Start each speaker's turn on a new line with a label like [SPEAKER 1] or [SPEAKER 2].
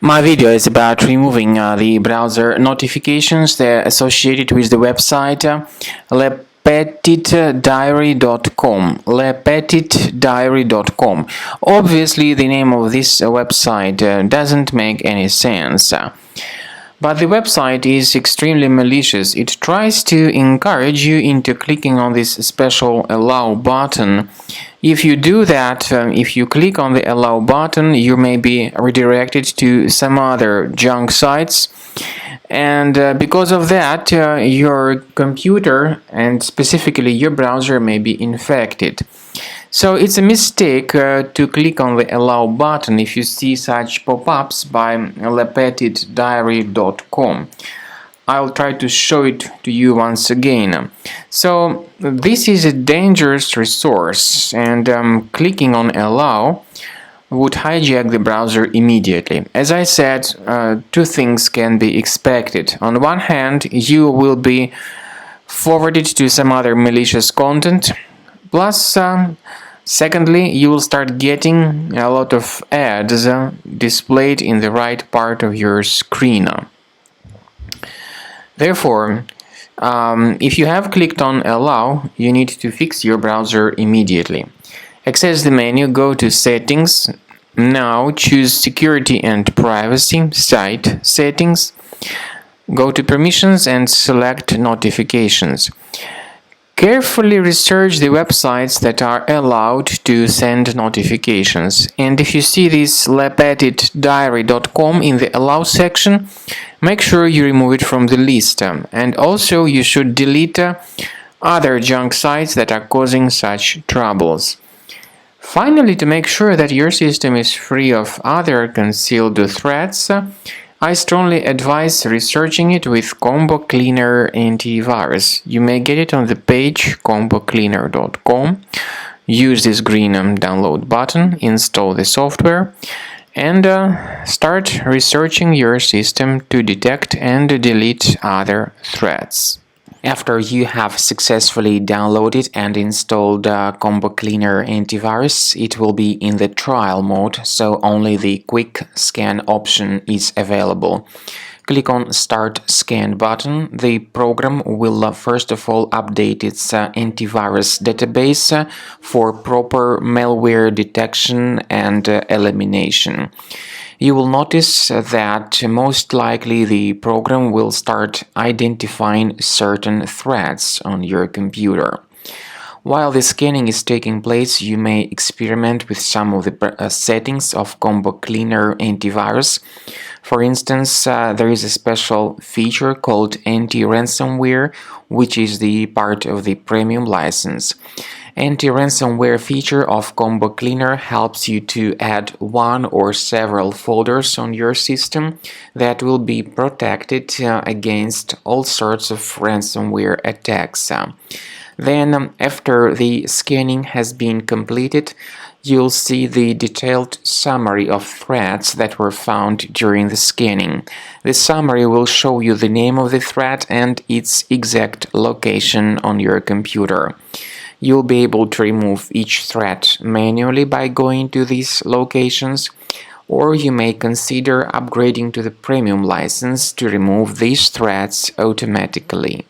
[SPEAKER 1] My video is about removing the browser notifications that are associated with the website lepetitdiary.com. lepetitdiary.com. Obviously, the name of this website doesn't make any sense. But the website is extremely malicious. It tries to encourage you into clicking on this special allow button. If you do that, if you click on the allow button, you may be redirected to some other junk sites. And because of that, your computer and specifically your browser may be infected. So it's a mistake to click on the allow button if you see such pop-ups by lepetitdiary.com. I'll try to show it to you once again. So this is a dangerous resource, and clicking on allow would hijack the browser immediately. As I said, two things can be expected. On one hand, you will be forwarded to some other malicious content, plus secondly, you will start getting a lot of ads displayed in the right part of your screen. Therefore, if you have clicked on allow, you need to fix your browser immediately. Access the menu, go to settings. Now choose security and privacy, site settings. Go to permissions and select notifications. Carefully research the websites that are allowed to send notifications. And if you see this lepetitdiary.com in the allow section, make sure you remove it from the list. And also you should delete other junk sites that are causing such troubles. Finally, to make sure that your system is free of other concealed threats, I strongly advise researching it with Combo Cleaner Antivirus. You may get it on the page combocleaner.com. Use this green download button, install the software, and start researching your system to detect and delete other threats. After you have successfully downloaded and installed Combo Cleaner Antivirus, it will be in the trial mode, so only the quick scan option is available. Click on Start Scan button. The program will first of all update its antivirus database for proper malware detection and elimination. You will notice that most likely the program will start identifying certain threats on your computer. While the scanning is taking place, you may experiment with some of the settings of Combo Cleaner Antivirus. For instance, there is a special feature called anti-ransomware, which is the part of the premium license. Anti-ransomware feature of Combo Cleaner helps you to add one or several folders on your system that will be protected against all sorts of ransomware attacks. Then, after the scanning has been completed, you'll see the detailed summary of threats that were found during the scanning. The summary will show you the name of the threat and its exact location on your computer. You'll be able to remove each threat manually by going to these locations, or you may consider upgrading to the premium license to remove these threats automatically.